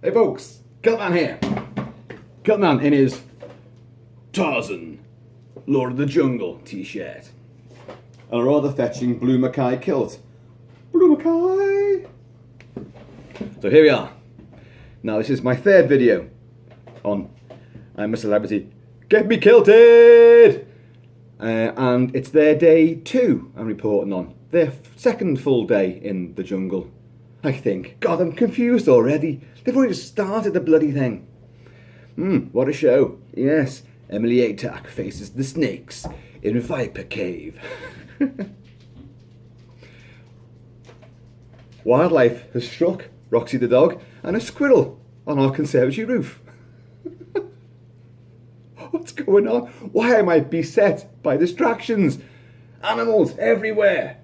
Hey folks, Kilt-Man here. Kilt-Man in his Tarzan, Lord of the Jungle t-shirt. And a rather fetching blue mackay kilt. Blue mackay! So here we are. Now this is my third video on I'm a Celebrity. Get me kilted! And it's their day 2 I'm reporting on. Their second full day in the jungle, I think. God, I'm confused already. They've already started the bloody thing. What a show. Yes, Emily Atack faces the snakes in a viper cave. Wildlife has struck Roxy the dog and a squirrel on our conservatory roof. What's going on? Why am I beset by distractions? Animals everywhere.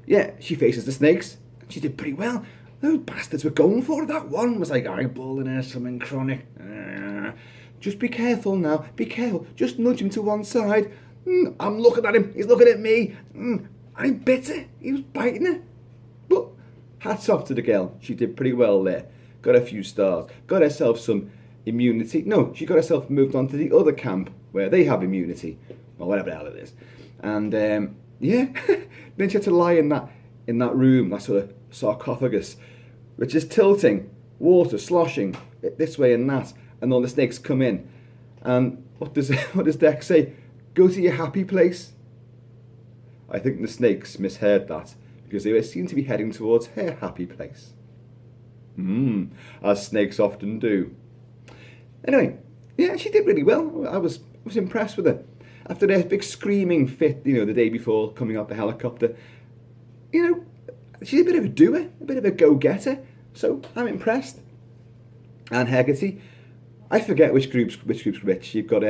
Yeah, she faces the snakes. She did pretty well. Those bastards were going for it. That one was like eyeballing her something chronic. Just be careful now. Be careful. Just nudge him to one side. I'm looking at him. He's looking at me. I bit her. He was biting her. But hats off to the girl. She did pretty well there. Got a few stars. Got herself some immunity. No, she got herself moved on to the other camp where they have immunity. Or whatever the hell it is. And yeah, then she had to lie in that room, that sort of sarcophagus, which is tilting, water sloshing this way and that, and all the snakes come in. And what does Dex say? Go to your happy place. I think the snakes misheard that because they seem to be heading towards her happy place. As snakes often do. Anyway, yeah, she did really well. I was impressed with her. After their big screaming fit, the day before coming out the helicopter, she's a bit of a doer, a bit of a go-getter. So I'm impressed. And Haggerty, I forget which group's which. You've got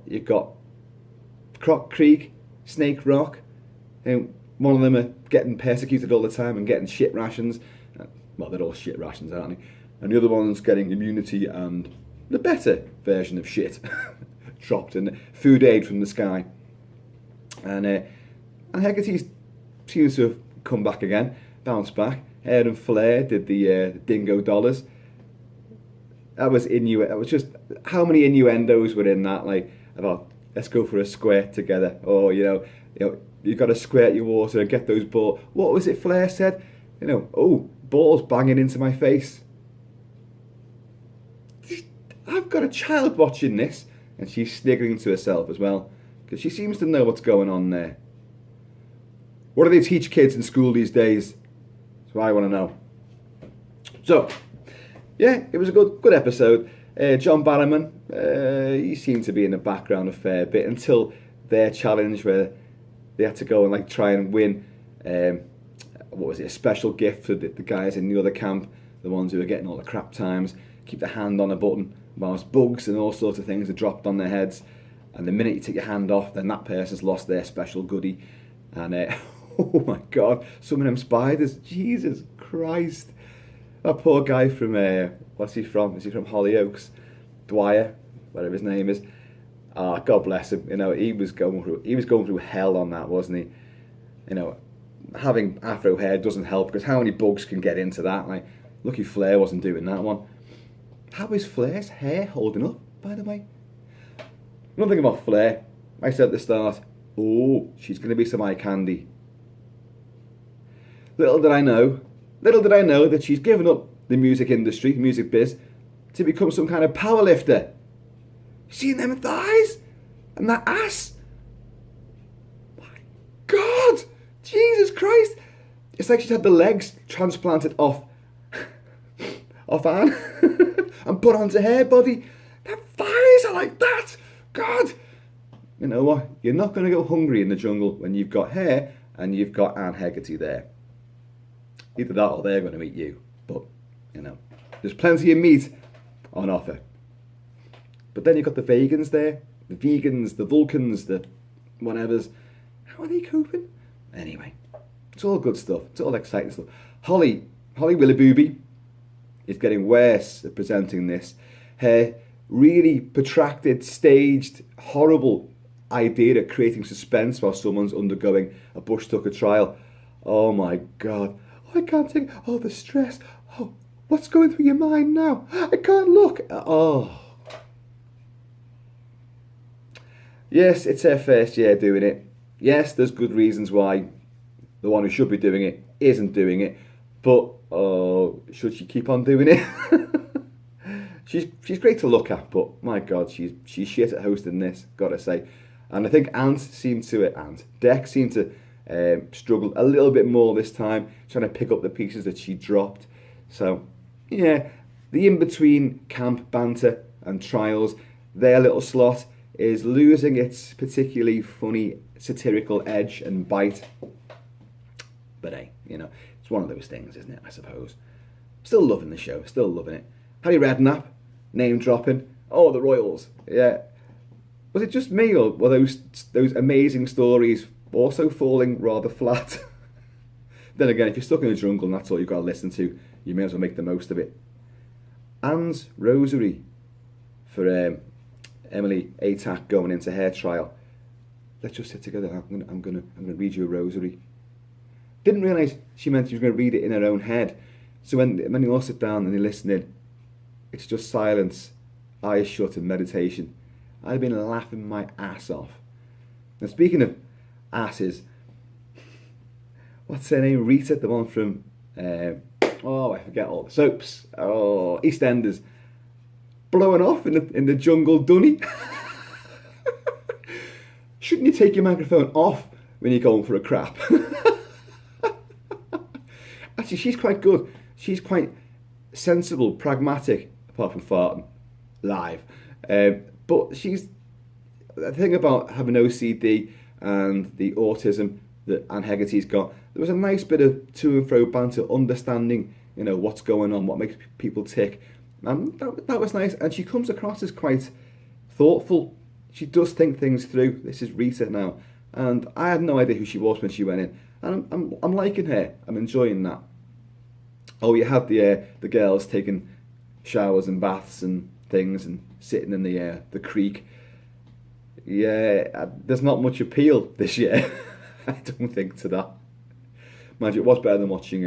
you've got Croc Creek, Snake Rock. One of them are getting persecuted all the time and getting shit rations. Well, they're all shit rations, aren't they? And the other one's getting immunity and the better version of shit dropped in food aid from the sky. And Haggerty seems to have come back again, bounced back. Aaron Flair did the dingo dollars. That was That was just how many innuendos were in that, like about let's go for a squirt together, or you got to squirt your water and get those balls. What was it Flair said? Oh, balls banging into my face. I've got a child watching this, and she's sniggering to herself as well, because she seems to know what's going on there. What do they teach kids in school these days? That's what I want to know. So, yeah, it was a good episode. John Barrowman, he seemed to be in the background a fair bit until their challenge where they had to go and try and win, a special gift for the guys in the other camp, the ones who were getting all the crap times, keep their hand on a button whilst bugs and all sorts of things are dropped on their heads. And the minute you take your hand off, then that person's lost their special goodie. And oh my God, some of them spiders, Jesus Christ. That poor guy from, what's he from? Is he from Hollyoaks? Dwyer, whatever his name is. God bless him. He was going through hell on that, wasn't he? Having afro hair doesn't help because how many bugs can get into that? Lucky Flair wasn't doing that one. How is Flair's hair holding up, by the way? One thing about Flair, I said at the start, she's going to be some eye candy. Little did I know that she's given up the music industry, music biz, to become some kind of power lifter. Seeing them thighs? And that ass? My God! Jesus Christ! It's like she's had the legs transplanted off Anne and put onto her body. Their thighs are like that! God! You know what? You're not going to go hungry in the jungle when you've got hair and you've got Anne Haggerty there. Either that or they're going to eat you. But, there's plenty of meat on offer. But then you've got the vegans there. The vegans, the Vulcans, the whatevers. How are they coping? Anyway, it's all good stuff. It's all exciting stuff. Holly Willibooby is getting worse at presenting this. Her really protracted, staged, horrible idea of creating suspense while someone's undergoing a bush tucker trial. Oh my God. I can't take all the stress. What's going through your mind now? I can't look. Oh. Yes, it's her first year doing it. Yes, there's good reasons why the one who should be doing it isn't doing it. But should she keep on doing it? She's great to look at, but my God, she's shit at hosting this, gotta say. And I think Dex seemed to struggle a little bit more this time, trying to pick up the pieces that she dropped. So, yeah, the in-between camp banter and trials, their little slot is losing its particularly funny satirical edge and bite. But hey, it's one of those things, isn't it, I suppose. Still loving the show, still loving it. Harry Redknapp, name dropping. Oh, the Royals, yeah. Was it just me, or were those amazing stories also falling rather flat? Then again, if you're stuck in the jungle and that's all you've got to listen to, you may as well make the most of it. Anne's rosary for Emily Atack going into her trial. Let's just sit together. I'm gonna read you a rosary. Didn't realise she meant she was going to read it in her own head. So when you all sit down and you're listening, it's just silence, eyes shut, and meditation. I've been laughing my ass off. Now, speaking of asses, what's her name? Rita, the one from I forget all the soaps. Oh, EastEnders, blowing off in the jungle dunny. Shouldn't you take your microphone off when you're going for a crap? Actually, she's quite good. She's quite sensible, pragmatic, apart from farting live. But she's the thing about having OCD and the autism that Anne Hegarty's got. There was a nice bit of to and fro banter, understanding, what's going on, what makes people tick, and that was nice. And she comes across as quite thoughtful. She does think things through. This is Rita now, and I had no idea who she was when she went in, and I'm liking her. I'm enjoying that. Oh, you had the girls taking showers and baths and things and sitting in the creek. Yeah, there's not much appeal this year. I don't think to that. Mind you, it was better than watching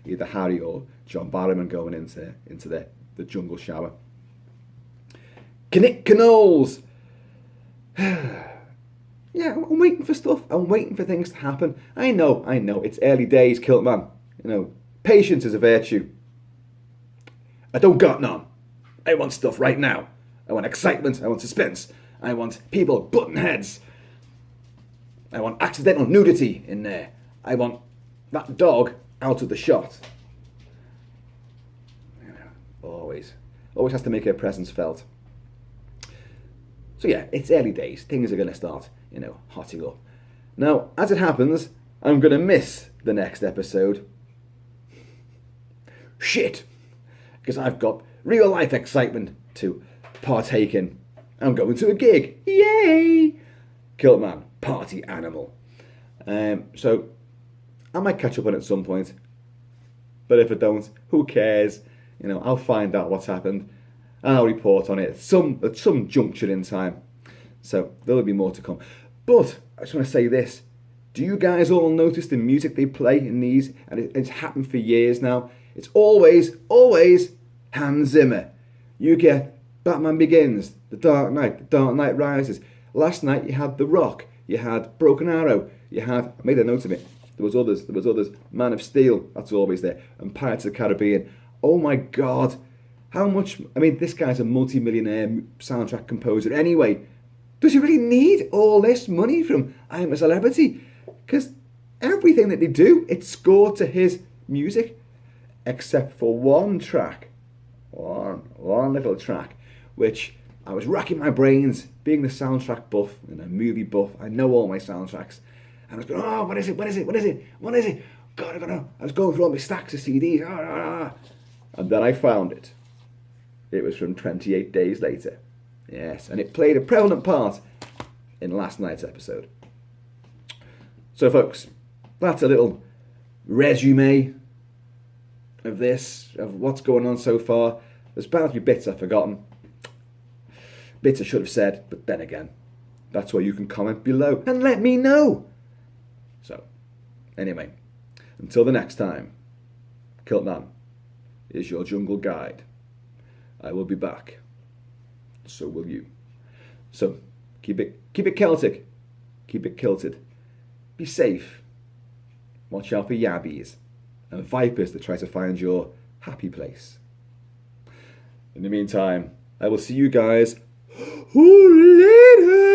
either Harry or John Barrowman going into the jungle shower. Canoles. Yeah, I'm waiting for stuff. I'm waiting for things to happen. I know. It's early days, Kilt-Man. Patience is a virtue. I don't got none. I want stuff right now. I want excitement. I want suspense. I want people butting heads. I want accidental nudity in there. I want that dog out of the shot. Always has to make her presence felt. So yeah, it's early days. Things are going to start, hotting up. Now, as it happens, I'm going to miss the next episode. Shit! Because I've got real life excitement to partake in. I'm going to a gig. Yay! Kilt-Man, party animal. So I might catch up on it at some point. But if I don't, who cares? I'll find out what's happened. And I'll report on it at some juncture in time. So there'll be more to come. But I just want to say this. Do you guys all notice the music they play in these? And it's happened for years now. It's always Hans Zimmer. You get Batman Begins, The Dark Knight Rises. Last night you had The Rock, you had Broken Arrow, you had, I made a note of it, there was others, Man of Steel, that's always there, and Pirates of the Caribbean. Oh my God, how much, this guy's a multi-millionaire soundtrack composer anyway. Does he really need all this money from I'm a Celebrity? Because everything that they do, it's scored to his music. Except for one track, one little track, which I was racking my brains, being the soundtrack buff and a movie buff. I know all my soundtracks, and I was going, oh, what is it? God, I don't know. I was going through all my stacks of CDs, and then I found it. It was from 28 Days Later, yes, and it played a prevalent part in last night's episode. So, folks, that's a little resume of what's going on so far. There's bound to be bits I've forgotten, bits I should have said, but then again, that's where you can comment below and let me know. So, anyway, until the next time, Kilt-Man is your jungle guide. I will be back. So will you. So keep it Celtic. Keep it kilted. Be safe. Watch out for yabbies and vipers that try to find your happy place. In the meantime, I will see you guys later.